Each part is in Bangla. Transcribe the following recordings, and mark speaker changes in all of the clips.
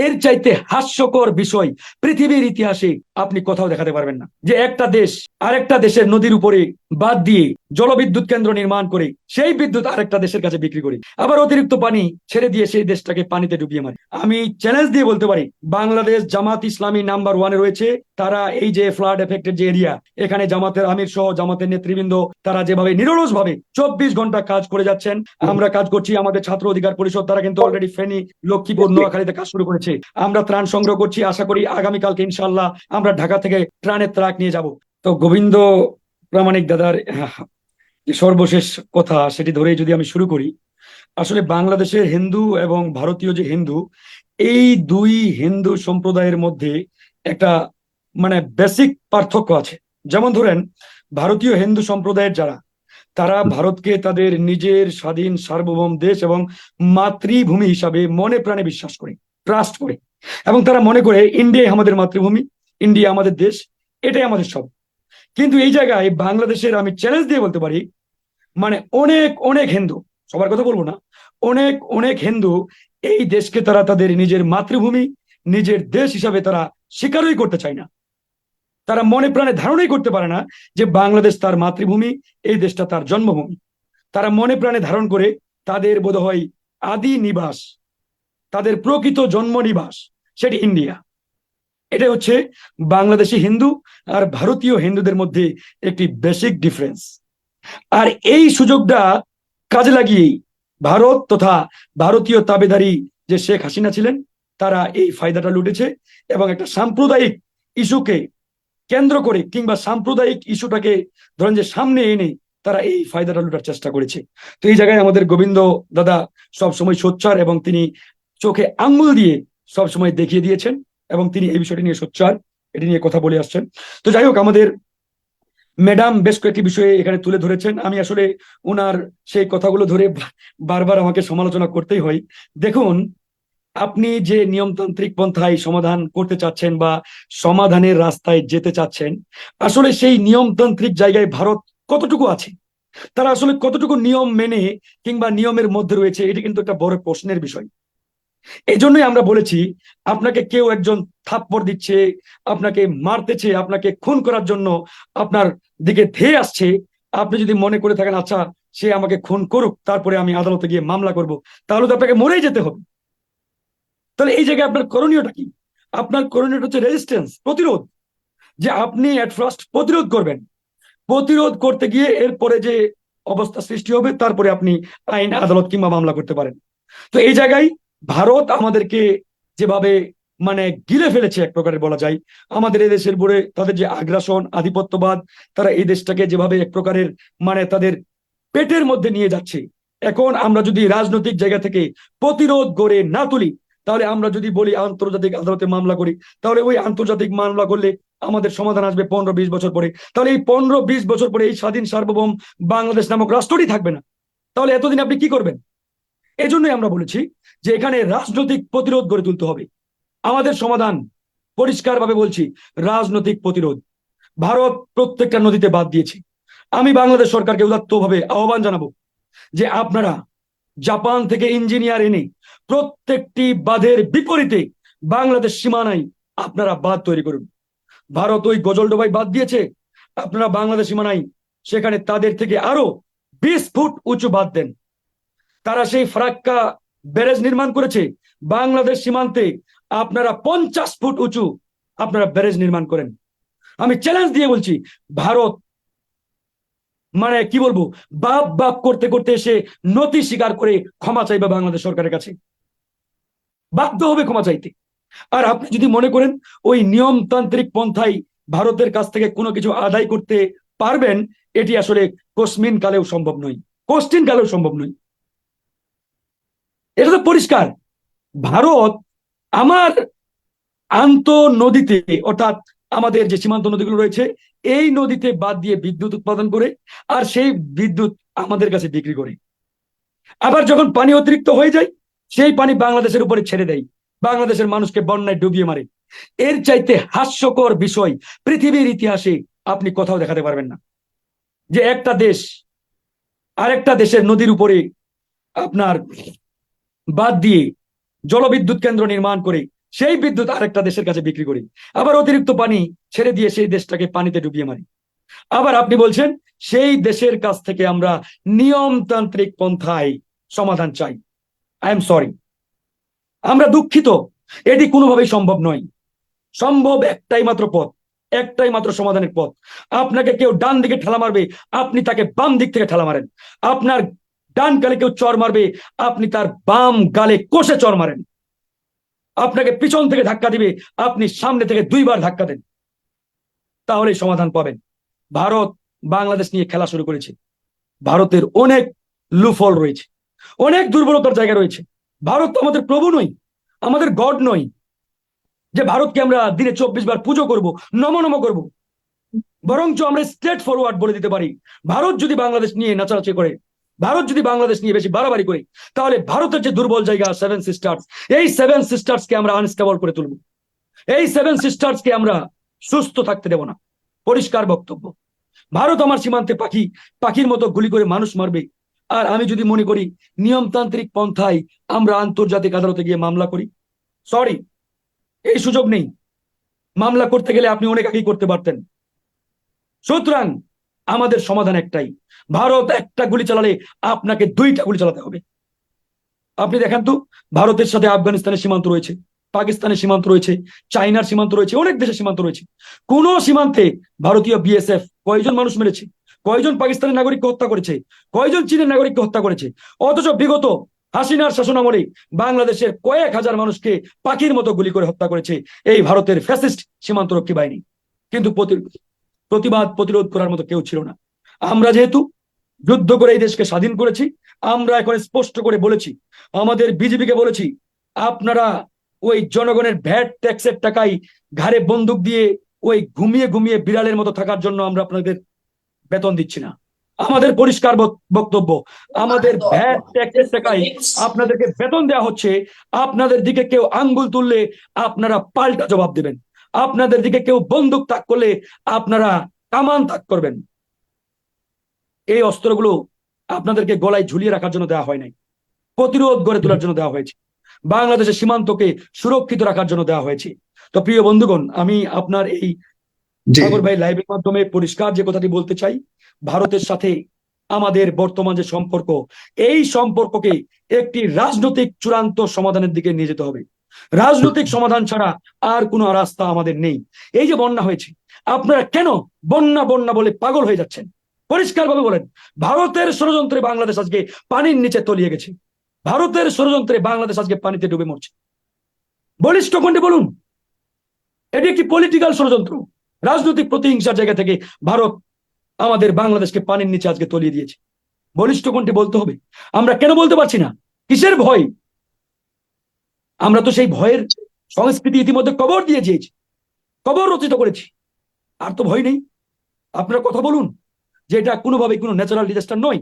Speaker 1: এর চাইতে হাস্যকর বিষয় পৃথিবীর ইতিহাসে আপনি কোথাও দেখাতে পারবেন না, যে একটা দেশ আরেকটা দেশের নদীর উপরে বাঁধ দিয়ে জলবিদ্যুৎ কেন্দ্র নির্মাণ করে সেই বিদ্যুৎ আরেকটা দেশের কাছে বিক্রি করে আবার অতিরিক্ত পানি ছেড়ে দিয়ে সেই দেশটাকে পানিতে ডুবিয়ে মারে। আমি চ্যালেঞ্জ দিয়ে বলতে পারি, বাংলাদেশ জামাত ইসলামী নাম্বার ওয়ানে রয়েছে। তারা এই যে ফ্লাড এফেক্টেড যে এরিয়া, এখানে জামাতের আমির সহ জামাতের নেতৃবৃন্দ তারা যেভাবে নিরলস ভাবে 24 ঘন্টা কাজ করে যাচ্ছেন, আমরা কাজ করছি। আমাদের ছাত্র অধিকার পরিষদ তারা কিন্তু অলরেডি ফেনী, লক্ষ্মীপুর, নোয়াখালীতে কাজ শুরু করেছে। আমরা ত্রাণ সংগ্রহ করছি, আশা করি আগামীকালকে ইনশাল্লাহ আমরা ঢাকা থেকে ত্রাণের ট্রাক নিয়ে যাব। তো গোবিন্দ প্রামাণিক দাদার যে সর্বশেষ কথা, সেটি ধরেই যদি আমি শুরু করি, আসলে বাংলাদেশের হিন্দু এবং ভারতীয় যে হিন্দু, এই দুই হিন্দু সম্প্রদায়ের মধ্যে একটা বেসিক পার্থক্য আছে। যেমন ধরেন, ভারতীয় হিন্দু সম্প্রদায়ের যারা, তারা ভারতকে তাদের নিজের স্বাধীন সার্বভৌম দেশ এবং মাতৃভূমি হিসাবে মনে প্রাণে বিশ্বাস করে, ট্রাস্ট করে, এবং তারা মনে করে ইন্ডিয়াই আমাদের মাতৃভূমি, ইন্ডিয়া আমাদের দেশ, এটাই আমাদের সব। কিন্তু এই জায়গায় বাংলাদেশের আমি চ্যালেঞ্জ দিয়ে বলতে পারি, অনেক অনেক হিন্দু, সবার কথা বলবো না, অনেক অনেক হিন্দু এই দেশকে তারা তাদের নিজের মাতৃভূমি, নিজের দেশ হিসাবে তারা স্বীকারই করতে চায় না। তারা মনে প্রাণে ধারণাই করতে পারে না যে বাংলাদেশ তার মাতৃভূমি, এই দেশটা তার জন্মভূমি। তারা মনে প্রাণে ধারণ করে তাদের বোধহয় আদি নিবাস, তাদের প্রকৃত জন্ম নিবাস সেটি ইন্ডিয়া। এটা হচ্ছে বাংলাদেশি হিন্দু আর ভারতীয় হিন্দুদের মধ্যে একটি বেসিক ডিফারেন্স। আর এই সুযোগটা কাজে লাগিয়েই ভারত তথা ভারতীয় তাবেদারি যে শেখ হাসিনা ছিলেন, তারা এই ফায়দাটা লুটেছে এবং একটা সাম্প্রদায়িক ইস্যুকে কেন্দ্র করে, কিংবা সাম্প্রদায়িক ইস্যুটাকে ধরেন যে সামনে এনে তারা এই ফায়দাটা লুটার চেষ্টা করেছে। তো এই জায়গায় আমাদের গোবিন্দ দাদা সবসময় সোচ্চার, এবং তিনি চোখে আঙ্গুল দিয়ে সবসময় দেখিয়ে দিয়েছেন, এবং তিনি এই বিষয়টি নিয়ে সোচ্চার, এটি নিয়ে কথা বলে আসছেন। তো যাই হোক, আমাদের ম্যাডাম বেশ কয়েকটি বিষয়ে এখানে তুলে ধরেছেন। আমি আসলে ওনার সেই কথাগুলো ধরে বারবার আমাকে সমালোচনা করতেই হয়। দেখুন, আপনি যে নিয়মতান্ত্রিক পন্থায় সমাধান করতে চাচ্ছেন বা সমাধানের রাস্তায় যেতে চাচ্ছেন, আসলে সেই নিয়মতান্ত্রিক জায়গায় ভারত কতটুকু আছে, তারা আসলে কতটুকু নিয়ম মেনে কিংবা নিয়মের মধ্যে রয়েছে, এটি কিন্তু একটা বড় প্রশ্নের বিষয়। এই জন্যই আমরা বলেছি, আপনাকে কেউ একজন থাপ্পড় দিচ্ছে, আপনাকে মারতেছে, আপনাকে খুন করার জন্য আপনার দিকে ধেয়ে আসছে, আপনি যদি মনে করে থাকেন আচ্ছা সে আমাকে খুন করুক, তারপরে আমি আদালতে গিয়ে মামলা করব, তাহলে তো আপনাকে মরেই যেতে হবে। তাহলে এই জায়গায় আপনার করণীয়টা কি? আপনার করণীয়টা হচ্ছে রেজিস্ট্যান্স, প্রতিরোধ। যে আপনি এট ফার্স্ট প্রতিরোধ করবেন, প্রতিরোধ করতে গিয়ে এরপরে যে অবস্থা সৃষ্টি হবে, তারপরে আপনি আইন আদালত কিংবা মামলা করতে পারেন। তো এই জায়গায় ভারত আমাদেরকে যেভাবে গিলে ফেলেছে, এক প্রকারের বলা যায়, আমাদের এই দেশের উপরে তাদের যে আগ্রাসন, আধিপত্যবাদ, তারা এই দেশটাকে যেভাবে এক প্রকারের তাদের পেটের মধ্যে নিয়ে যাচ্ছে। এখন আমরা যদি রাজনৈতিক জায়গা থেকে প্রতিরোধ গড়ে না তুলি, তাহলে আমরা যদি বলি আন্তর্জাতিক আদালতে মামলা করি, তাহলে ওই আন্তর্জাতিক মামলা করলে আমাদের সমাধান আসবে 15-20 বছর পরে। তাহলে এই 15-20 বছর পরে এই স্বাধীন সার্বভৌম বাংলাদেশ নামক রাষ্ট্রটি থাকবে না। তাহলে এতদিন আপনি কি করবেন? এজন্যই আমরা বলেছি যে এখানে রাজনৈতিক প্রতিরোধ গড়ে তুলতে হবে। আমাদের সমাধান পরিষ্কারভাবে বলছি, রাজনৈতিক প্রতিরোধ। ভারত প্রত্যেকটা নদীতে বাদ দিয়েছে। আমি বাংলাদেশ সরকারকে উদাত্তভাবে আহ্বান জানাবো যে আপনারা জাপান থেকে ইঞ্জিনিয়ার এনে প্রত্যেকটি বাঁধের বিপরীতে বাংলাদেশ সীমানায় আপনারা বাঁধ তৈরি করুন। ভারত ওই গজলডোবায় বাঁধ দিয়েছে, আপনারা বাংলাদেশ সীমানায় সেখানে তাদের থেকে আরো 20 ফুট উঁচু বাঁধ দেন। তারা সেই ফারাক্কা ব্যারেজ নির্মাণ করেছে, বাংলাদেশ সীমান্তে আপনারা 50 ফুট উঁচু আপনারা ব্যারেজ নির্মাণ করেন। আমি চ্যালেঞ্জ দিয়ে বলছি, ভারত কি বলবো, বাপ বাপ করতে করতে এসে নতি স্বীকার করে ক্ষমা চাইবে বাংলাদেশ সরকারের কাছে, বাধ্য হবে ক্ষমা চাইতে। আর আপনি যদি মনে করেন ওই নিয়মতান্ত্রিক পন্থায় ভারতের কাছ থেকে কোনো কিছু আদায় করতে পারবেন, এটি আসলে কোশ্মিন কালেও সম্ভব নয়, কোশ্চিন কালেও সম্ভব নয়। এটা তো পরিষ্কার। ভারত আমার আন্ত নদীতে, অর্থাৎ আমাদের যে সীমান্ত নদীগুলো রয়েছে, এই নদীতে বাদ দিয়ে বিদ্যুৎ উৎপাদন করে, আর সেই বিদ্যুৎ আমাদের কাছে বিক্রি করে। আবার যখন পানি অতিরিক্ত হয়ে যায়, সেই পানি বাংলাদেশের উপরে ছেড়ে দেয়, বাংলাদেশের মানুষকে বন্যায় ডুবিয়ে মারে। এর চাইতে হাস্যকর বিষয় পৃথিবীর ইতিহাসে আপনি কোথাও দেখাতে পারবেন না, যে একটা দেশ আরেকটা দেশের নদীর উপরে আপনার বাদ দিয়ে জলবিদ্যুৎ কেন্দ্র নির্মাণ করে সেই বিদ্যুৎ আরেকটা দেশের কাছে বিক্রি করি, আবার অতিরিক্ত পানি ছেড়ে দিয়ে সেই দেশটাকে পানিতে ডুবিয়ে মারি। আবার আপনি বলছেন সেই দেশের কাছ থেকে আমরা নিয়মতান্ত্রিক পন্থায় সমাধান চাই। আই এম সরি, আমরা দুঃখিত, এটি কোনোভাবেই সম্ভব নয়। সম্ভব একটাই মাত্র পথ, একটাই মাত্র সমাধানের পথ। আপনাকে কেউ ডান দিকে ঠেলা মারবে, আপনি তাকে বাম দিক থেকে ঠেলা মারেন। আপনার ডান গালে কেউ চর মারবে, আপনি তার বাম গালে কষে চর মারেন। আপনাকে পিছন থেকে ধাক্কা দিবে, আপনি সামনে থেকে 2 বার ধাক্কা দেন, তাহলে সমাধান পাবেন। ভারত বাংলাদেশ নিয়ে খেলা শুরু করেছে। ভারতের অনেক লুফল রয়েছে, অনেক দুর্বলতার জায়গা রয়েছে। ভারত তো আমাদের প্রভু নয়, আমাদের গড নয়, যে ভারতকে আমরা দিনে 24 বার পুজো করব, নম করব। বরঞ্চ আমরা স্ট্রেট ফরওয়ার্ড বলে দিতে পারি, ভারত যদি বাংলাদেশ নিয়ে নাচানাচি করে, ভারত যদি বাংলাদেশ নিয়ে বেশি বাড়াবাড়ি করে, তাহলে ভারতের যে দুর্বল জায়গা 7 সিস্টার্স, এই 7 সিস্টার্সকে আমরা আনস্টেবল করে তুলব। এই 7 সিস্টার্সকে আমরা সুস্থ থাকতে দেব না। পরিষ্কার বক্তব্য। ভারত আমার সীমান্তে পাখি, পাখির মতো গুলি করে মানুষ মারবে, আর আমি যদি মনে করি নিয়মতান্ত্রিক পন্থায় আমরা আন্তর্জাতিক আদালতে গিয়ে মামলা করি, সরি, এই সুযোগ নেই। মামলা করতে গেলে আপনি অনেক আগেই করতে পারতেন। সুতরাং আমাদের সমাধান একটাই, ভারত একটা গুলি চালালে আপনাকে 2টা গুলি চালাতে হবে। আপনি দেখেন তো, ভারতের সাথে আফগানিস্তানের সীমান্ত রয়েছে, পাকিস্তানের সীমান্ত রয়েছে, চাইনার সীমান্ত রয়েছে, অনেক দেশের সীমান্ত রয়েছে। কোন সীমান্তে ভারতীয় বিএসএফ কয়জন মানুষ মেরেছে, কয়জন পাকিস্তানের নাগরিককে হত্যা করেছে, কয়জন চীনের নাগরিককে হত্যা করেছে? অথচ বিগত হাসিনার শাসন আমলে বাংলাদেশের কয়েক হাজার মানুষকে পাখির মতো গুলি করে হত্যা করেছে এই ভারতের ফ্যাসিস্ট সীমান্তরক্ষী বাহিনী। কিন্তু প্রতিবাদ প্রতিরোধ করার মতো কেউ ছিল না। আমরা যেহেতু যুদ্ধ করে এই দেশকে স্বাধীন করেছি, আমরা এখন স্পষ্ট করে বলেছি, আমাদের বিজেপিকে বলেছি, আপনারা ওই জনগণের ভ্যাট ট্যাক্সের টাকায় ঘাড়ে বন্দুক দিয়ে ওই ঘুমিয়ে ঘুমিয়ে বিড়ালের মতো থাকার জন্য আমরা আপনাদের বেতন দিচ্ছি না। আমাদের পরিষ্কার বক্তব্য, আমাদের ভ্যাট ট্যাক্সের টাকায় আপনাদেরকে বেতন দেওয়া হচ্ছে। আপনাদের দিকে কেউ আঙ্গুল তুললে আপনারা পাল্টা জবাব দেবেন, আপনাদের দিকে কেউ বন্দুক তাক করলে আপনারা কামান তাক করবেন। এই অস্ত্রগুলো আপনাদেরকে গলায় ঝুলিয়ে রাখার জন্য দেওয়া হয় নাই, প্রতিরোধ গড়ে তোলার জন্য দেওয়া হয়েছে, বাংলাদেশের সীমান্তকে সুরক্ষিত রাখার জন্য দেওয়া হয়েছে। তো প্রিয় বন্ধুগণ, আমি আপনার এই সাগর ভাই লাইভের মাধ্যমে পরিষ্কার যে কথাটি বলতে চাই, ভারতের সাথে আমাদের বর্তমান যে সম্পর্ক, এই সম্পর্ককে একটি রাজনৈতিক চূড়ান্ত সমাধানের দিকে নিয়ে যেতে হবে। রাজনৈতিক সমাধান ছাড়া আর কোনো রাস্তা আমাদের নেই। এই যে বন্যা হয়েছে, আপনারা কেন বন্যা বন্যা বলে পাগল হয়ে যাচ্ছেন? পরিষ্কারভাবে বলেন, ভারতের ষড়যন্ত্রে বাংলাদেশ আজকে পানির নিচে তলিয়ে গেছে, ভারতের ষড়যন্ত্রে বাংলাদেশ আজকে পানিতে ডুবে মরছে। বলিষ্ঠ কণ্ঠে বলুন, এটি একটি পলিটিক্যাল ষড়যন্ত্র, রাজনৈতিক প্রতিহিংসার জায়গা থেকে ভারত আমাদের বাংলাদেশকে পানির নিচে আজকে তলিয়ে দিয়েছে। বলিষ্ঠ কণ্ঠে বলতে হবে। আমরা কেন বলতে পারছি না? কিসের ভয়? আমরা তো সেই ভয়ের সংস্কৃতি ইতিমধ্যে কবর দিয়ে দিয়েছি, কবর রচিত করেছি, আর তো ভয় নেই। আপনারা কথা বলুন যে এটা কোনোভাবেই কোনো ন্যাচারাল ডিজাস্টার নয়,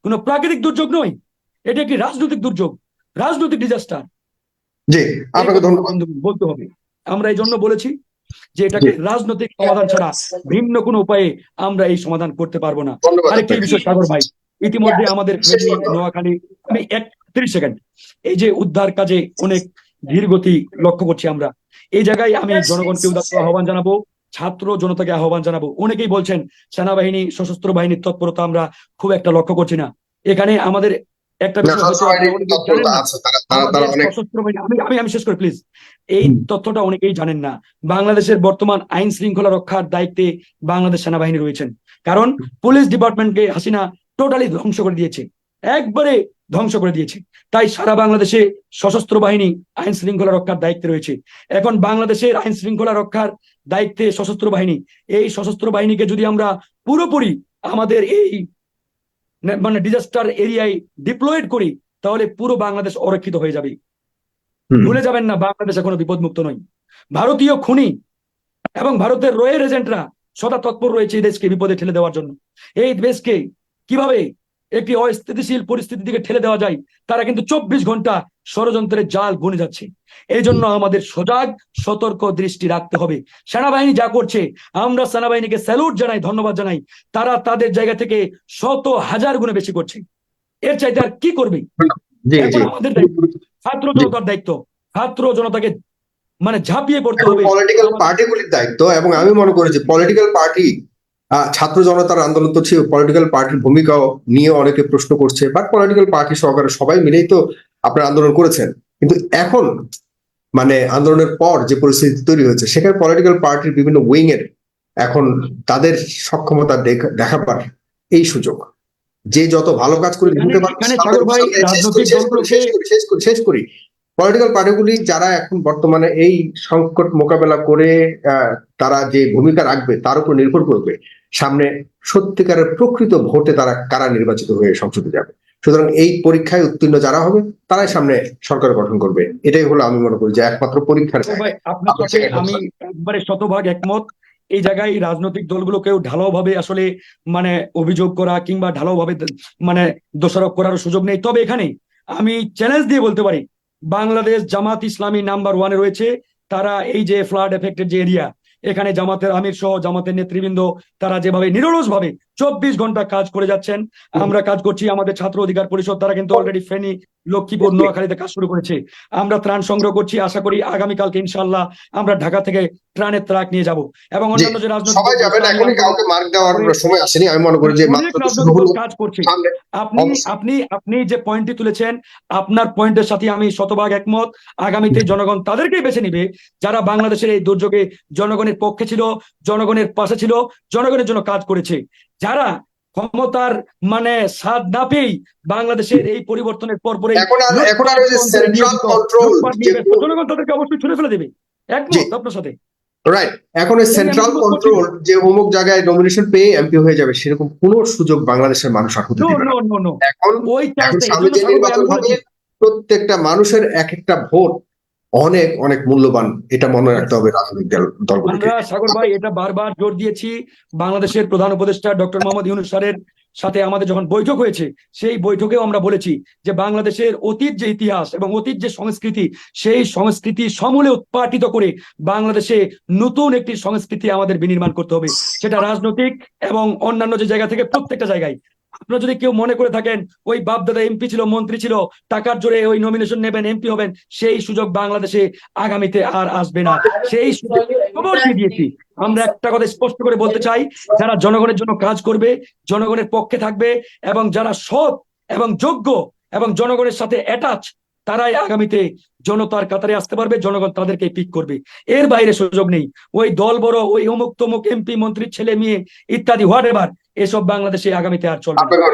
Speaker 1: কোনো প্রাকৃতিক দুর্যোগ নয়, এটা একটি রাজনৈতিক দুর্যোগ, রাজনৈতিক ডিজাস্টার।
Speaker 2: জি, আপনাকে ধন্যবাদ।
Speaker 1: বলতে হবে। আমরা এই জন্য বলেছি যে এটাকে রাজনৈতিক সমাধান ছাড়া ভিন্ন কোনো উপায়ে আমরা এই সমাধান করতে পারবো না। আরেকটি বিষয় সাগর ভাই, ইতিমধ্যে আমাদের নোয়াখালী, আমি 30 সেকেন্ড, এই যে উদ্ধার কাজে অনেক ধীর গতি লক্ষ্য করছি আমরা, এই জায়গায় আমি জনগণকে আহ্বান জানাবো, ছাত্র জনতাকে আহ্বান জানাবো। অনেকেই বলছেন সেনাবাহিনী সশস্ত্র বাহিনীর তৎপরতা আমরা খুব একটা লক্ষ্য করছি না। এখানে আমাদের একটা আমি শেষ করি প্লিজ, এই তথ্যটা অনেকেই জানেন না। বাংলাদেশের বর্তমান আইন শৃঙ্খলা রক্ষার দায়িত্বে বাংলাদেশ সেনাবাহিনী রয়েছেন, কারণ পুলিশ ডিপার্টমেন্টকে হাসিনা টোটালি ধ্বংস করে দিয়েছে, একবারে ধ্বংস করে দিয়েছে। তাই সারা বাংলাদেশে সশস্ত্র বাহিনী আইন শৃঙ্খলা রক্ষার দায়িত্বে রয়েছে। এখন বাংলাদেশের আইন শৃঙ্খলা রক্ষার দায়িত্বে সশস্ত্র বাহিনী, এই সশস্ত্র বাহিনীকে যদি আমরা পুরোপুরি আমাদের এই মানে ডিজাস্টার এরিয়ায় ডিপ্লয়েড করি, তাহলে পুরো বাংলাদেশ অরক্ষিত হয়ে যাবে। ভুলে যাবেন না, বাংলাদেশ এখনো বিপদমুক্ত নয়। ভারতীয় খুনি এবং ভারতের রয়ের এজেন্টরা সদা তৎপর রয়েছে এই দেশকে বিপদে ঠেলে দেওয়ার জন্য। এই দেশকে কিভাবে একটি অস্থিতিশীল পরিস্থিতির দিকে ঠেলে দেওয়া যায়, তারা কিন্তু 24 ঘন্টা ষড়যন্ত্রের জাল বুনে যাচ্ছে। এই জন্য আমাদের সজাগ সতর্ক দৃষ্টি রাখতে হবে। সেনাবাহিনী যা করছে, আমরা সেনাবাহিনীকে স্যালুট জানাই, ধন্যবাদ জানাই। তারা তাদের জায়গা থেকে 100,000 গুণে বেশি করছে। এর চাইতে আর কি করবে? আমাদের দায়িত্ব, ছাত্র জনতার দায়িত্ব, ছাত্র জনতাকে মানে ঝাঁপিয়ে পড়তে হবে।
Speaker 2: পলিটিক্যাল পার্টিগুলির দায়িত্ব, এবং আমি মনে করি যে পলিটিক্যাল পার্টি, ছাত্র জনতার আন্দোলন তো ছিল, পলিটিক্যাল পার্টির ভূমিকাও নিয়ে অনেকে প্রশ্ন করছে, বাট পলিটিক্যাল পার্টি সহকারে সবাই মিলেই তো আপনার আন্দোলন করেছেন। কিন্তু এখন মানে আন্দোলনের পর যে পরিস্থিতি তৈরি হয়েছে, সেখানে পলিটিক্যাল পার্টির বিভিন্ন উইং এর এখন তাদের সক্ষমতা দেখাবার এই সুযোগ, যে যত ভালো কাজ করে নিতে পারবে।
Speaker 1: এখানে সাগর ভাই রাজনৈতিক দলগুলোকে
Speaker 2: শেষ করি পলিটিক্যাল পার্টিগুলি যারা এখন বর্তমানে এই সংকট মোকাবেলা করে তারা যে ভূমিকা রাখবে তার উপর নির্ভর করবে সামনে সত্যিকারের প্রকৃত ভোটে তারা কারা নির্বাচিত হয়ে সংসদে যাবে। সুতরাং এই পরীক্ষায় উত্তীর্ণ যারা হবে তারাই সামনে সরকার গঠন করবে। এটাই হলো আমি মনে করি যে একমাত্র পরীক্ষার
Speaker 1: ভাই আপনার সাথে আমি একবারে শতভাগ একমত। এই জায়গায় রাজনৈতিক দলগুলোকেও ঢালাওভাবে আসলে মানে অভিযোগ করা কিংবা ঢালাওভাবে মানে দোষারোপ করার সুযোগ নেই। তবে এখানে আমি চ্যালেঞ্জ দিয়ে বলতে পারি, বাংলাদেশ জামাত ইসলামী নাম্বার 1-এ রয়েছে। তারা এই যে ফ্লাড এফেক্টেড যে এরিয়া, এখানে জামাতের আমির সহ জামাতের নেতৃবৃন্দ তারা যেভাবে নিরলস ভাবে 24 ঘন্টা কাজ করে যাচ্ছেন, আমরা কাজ করছি। আমাদের ছাত্র অধিকার পরিষদ তারা কিন্তু অলরেডি ফেনী, লক্ষ্মীপুর, নোয়াখালীতে কাজ শুরু করেছে। আমরা ত্রাণ সংগ্রহ করছি, আশা করি আগামীকালকে ইনশাআল্লাহ আমরা ঢাকা থেকে ত্রাণের ট্রাক নিয়ে যাব। এবং অন্যান্য যে
Speaker 2: সবাই যাবেন, এখনই কাউকে মার্ক দেওয়ার সময় আসেনি। আমি মনে করি যে
Speaker 1: কাজ করছে। আপনি যে পয়েন্টটি তুলেছেন, আপনার পয়েন্টের সাথে আমি শতভাগ একমত। আগামীতে জনগণ তাদেরকেই বেছে নিবে যারা বাংলাদেশের এই দুর্যোগে জনগণের পক্ষে ছিল, জনগণের পাশে ছিল, জনগণের জন্য কাজ করেছে। যারা ক্ষমতার মানে স্বাদ না পেয়েই বাংলাদেশের এই পরিবর্তনের পর পরে জনগণ তাদেরকে অবশ্যই ছুড়ে ফেলে দেবে। একমত আপনার সাথে।
Speaker 2: রাইট, এখন সেন্ট্রাল কন্ট্রোল যে অমুক জায়গায় নমিনেশন পেয়ে এমপি হয়ে যাবে সেরকম কোনো সুযোগ বাংলাদেশের মানুষ আর হতে দিবে না। এখন সামনে যে নির্বাচন হবে, প্রত্যেকটা মানুষের এক একটা ভোট অনেক অনেক মূল্যবান, এটা মনে রাখতে হবে রাজনৈতিক দলগুলোকে।
Speaker 1: আমরা সাগর ভাই এটা বারবার জোর দিয়েছি। বাংলাদেশের প্রধান উপদেষ্টা ডক্টর মোহাম্মদ ইউনূস স্যারের সাথে আমাদের যখন বৈঠক হয়েছে, সেই বৈঠকেও আমরা বলেছি যে বাংলাদেশের অতীত যে ইতিহাস এবং অতীত যে সংস্কৃতি, সেই সংস্কৃতি সমূলে উৎপাটিত করে বাংলাদেশে নতুন একটি সংস্কৃতি আমাদের বিনির্মাণ করতে হবে। সেটা রাজনৈতিক এবং অন্যান্য যে জায়গা থেকে প্রত্যেকটা জায়গায়। আপনারা যদি কেউ মনে করে থাকেন ওই বাপদাদা এমপি ছিল, মন্ত্রী ছিল, টাকার জোরে ওই নমিনেশন নেবেন, এমপি হবেন, সেই সুযোগ বাংলাদেশে আগামীতে আর আসবে না। সেই সুযোগ খবর দিয়ে দিয়েছি। আমরা একটা কথা স্পষ্ট করে বলতে চাই, যারা জনগণের জন্য কাজ করবে, জনগণের পক্ষে থাকবে এবং যারা সৎ এবং যোগ্য এবং জনগণের সাথে অ্যাটাচ, তারাই আগামীতে জনতার কাতারে আসতে পারবে। জনগণ তাদেরকে পিক করবে, এর বাইরে সুযোগ নেই। ওই দল বড়, ওই অমুক তমুক এমপি মন্ত্রীর ছেলে মেয়ে ইত্যাদি হোয়াট এভার, এসব বাংলাদেশে আগামীতে আর চলবে না।